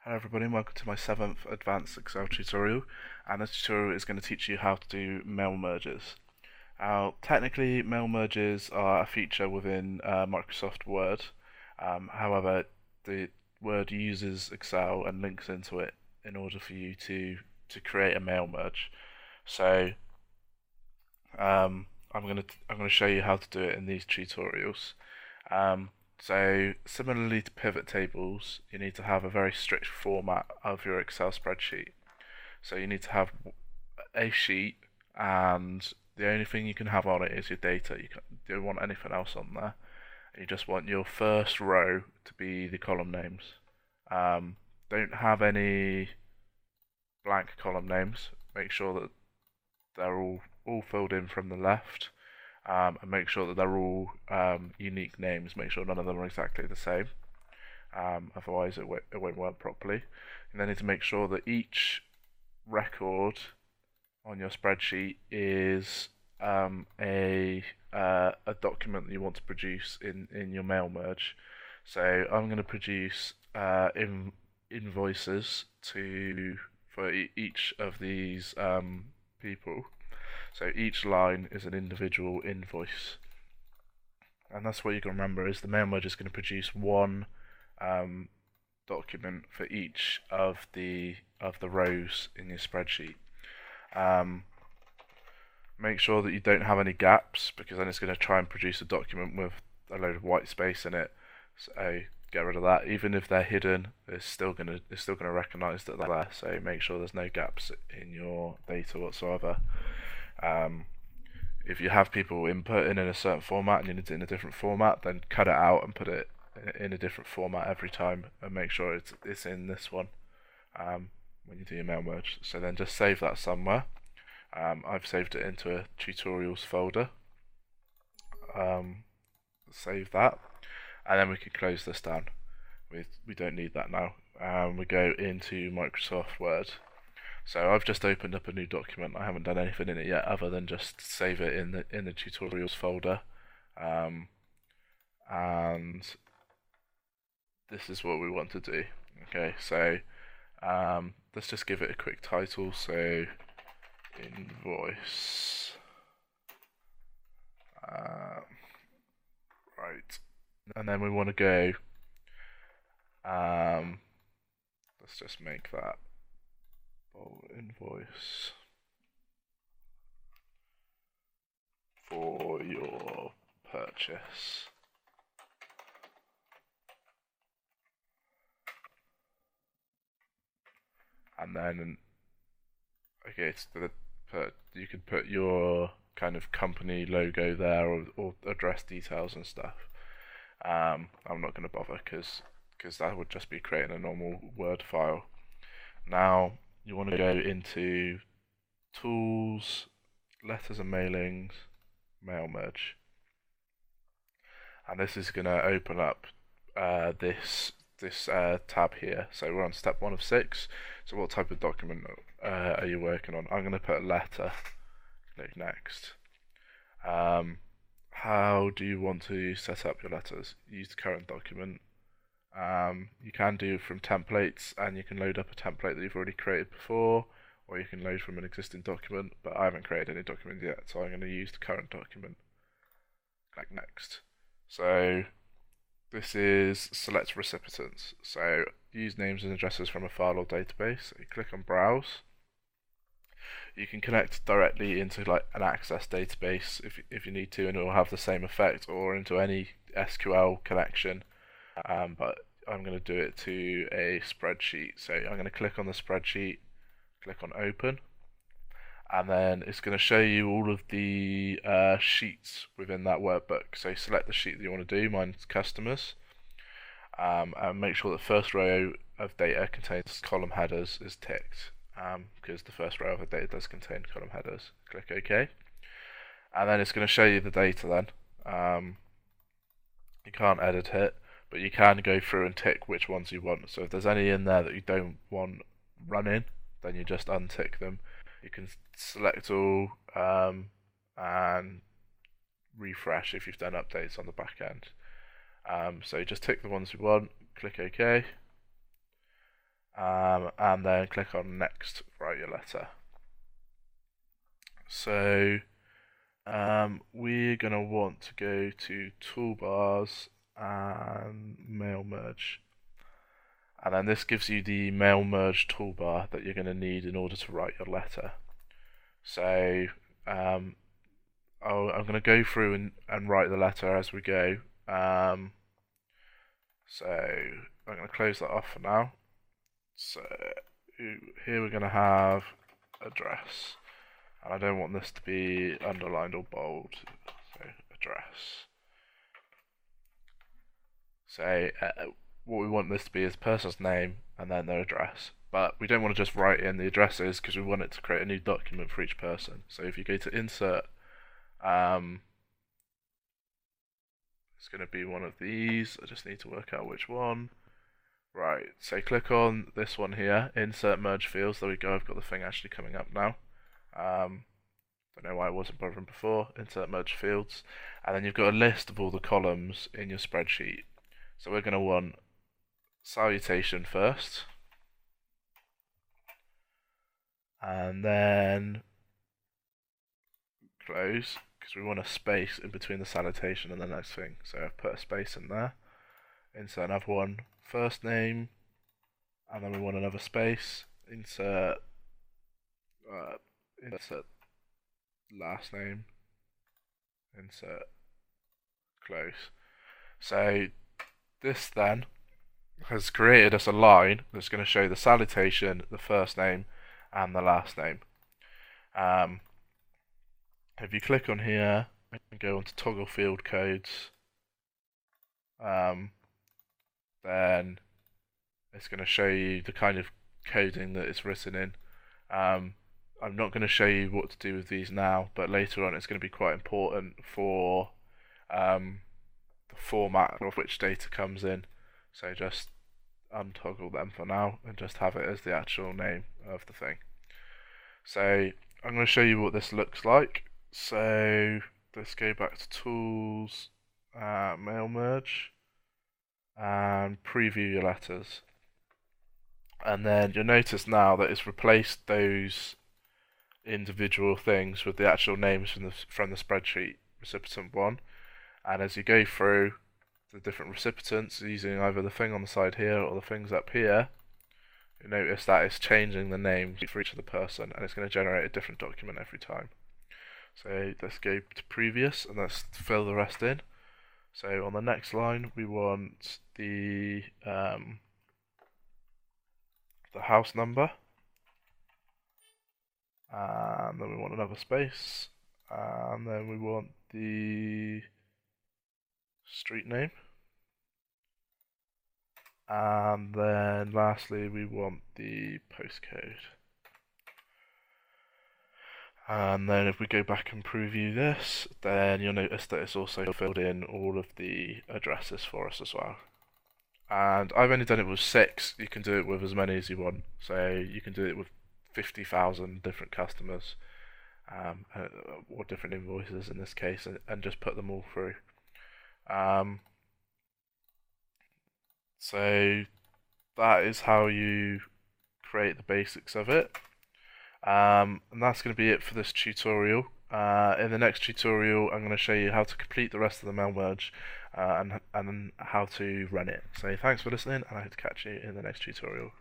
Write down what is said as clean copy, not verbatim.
Hello everybody and welcome to my 7th Advanced Excel tutorial, and this tutorial is going to teach you how to do mail merges. Now technically mail merges are a feature within Microsoft Word, however the Word uses Excel and links into it in order for you to create a mail merge. So I'm gonna show you how to do it in these tutorials. So similarly to pivot tables, you need to have a very strict format of your Excel spreadsheet. So you need to have a sheet, and the only thing you can have on it is your data. You don't want anything else on there. You just want your first row to be the column names. Don't have any blank column names. Make sure that they're all filled in from the left. And make sure that they're all unique names. Make sure none of them are exactly the same. Otherwise, it won't work properly. And then need to make sure that each record on your spreadsheet is a document that you want to produce in your mail merge. So I'm going to produce invoices for each of these people. So each line is an individual invoice, and that's what you can remember is the mail merge is going to produce one document for each of the rows in your spreadsheet. Make sure that you don't have any gaps, because then it's going to try and produce a document with a load of white space in it. So get rid of that. Even if they're hidden, it's still gonna recognise that they're there. So make sure there's no gaps in your data whatsoever. If you have people inputting in a certain format and you need it in a different format, then cut it out and put it in a different format every time, and make sure it's in this one when you do your mail merge. So then just save that somewhere. I've saved it into a tutorials folder. Save that, and then we can close this down. We don't need that now. We go into Microsoft Word. So I've just opened up a new document. I haven't done anything in it yet other than just save it in the tutorials folder. And this is what we want to do. Okay, so let's just give it a quick title. So invoice. Right, and then we want to go. Let's just make that invoice for your purchase. And then, okay, you can put your kind of company logo there, or address details and stuff. I'm not going to bother because that would just be creating a normal Word file. Now you want to go into Tools, Letters and Mailings, Mail Merge, and this is going to open up this tab here. So we're on step 1 of 6. So what type of document are you working on? I'm going to put a letter. Click Next. How do you want to set up your letters? Use the current document. You can do from templates, and you can load up a template that you've already created before, or you can load from an existing document, but I haven't created any document yet, so I'm going to use the current document. Click Next. So this is select recipients. So use names and addresses from a file or database. So you click on Browse. You can connect directly into like an Access database if you need to, and it will have the same effect, or into any SQL connection. But I'm going to do it to a spreadsheet. So I'm going to click on the spreadsheet, click on Open, and then it's going to show you all of the sheets within that workbook. So select the sheet that you want to do. Mine's Customers, and make sure the first row of data contains column headers is ticked, because the first row of the data does contain column headers. Click OK, and then it's going to show you the data then. You can't edit it, but you can go through and tick which ones you want. So if there's any in there that you don't want running, then you just untick them. You can select all and refresh if you've done updates on the back end. So just tick the ones you want, click OK, and then click on next, write your letter. So we're going to want to go to toolbars and mail merge. And then this gives you the mail merge toolbar that you're going to need in order to write your letter. So I'm going to go through and write the letter as we go. So I'm going to close that off for now. So here we're going to have address. And I don't want this to be underlined or bold. So address. So what we want this to be is the person's name and then their address. But we don't want to just write in the addresses because we want it to create a new document for each person. So if you go to insert, it's going to be one of these. I just need to work out which one. Right, so click on this one here, insert merge fields. There we go, I've got the thing actually coming up now. Don't know why it wasn't bothering before. Insert merge fields. And then you've got a list of all the columns in your spreadsheet. So we're going to want salutation first. And then close, because we want a space in between the salutation and the next thing. So I've put a space in there. Insert another one, first name, and then we want another space. Insert last name. Insert close. So this then has created us a line that's going to show the salutation, the first name, and the last name. If you click on here and go onto toggle field codes, then it's going to show you the kind of coding that it's written in. I'm not going to show you what to do with these now, but later on it's going to be quite important for the format of which data comes in. So just untoggle them for now and just have it as the actual name of the thing. So I'm going to show you what this looks like. So let's go back to tools, mail merge, and preview your letters. And then you'll notice now that it's replaced those individual things with the actual names from the spreadsheet, recipient 1. And as you go through the different recipients using either the thing on the side here or the things up here, you notice that it's changing the name for each of the person, and it's going to generate a different document every time. So let's go to previous and let's fill the rest in. So on the next line we want the house number, and then we want another space, and then we want the street name, and then lastly we want the postcode. And then if we go back and preview this, then you'll notice that it's also filled in all of the addresses for us as well. And I've only done it with 6. You can do it with as many as you want. So you can do it with 50,000 different customers, or different invoices in this case, and just put them all through. So that is how you create the basics of it. And that's going to be it for this tutorial. In the next tutorial I'm going to show you how to complete the rest of the mail merge, and how to run it. So thanks for listening, and I hope to catch you in the next tutorial.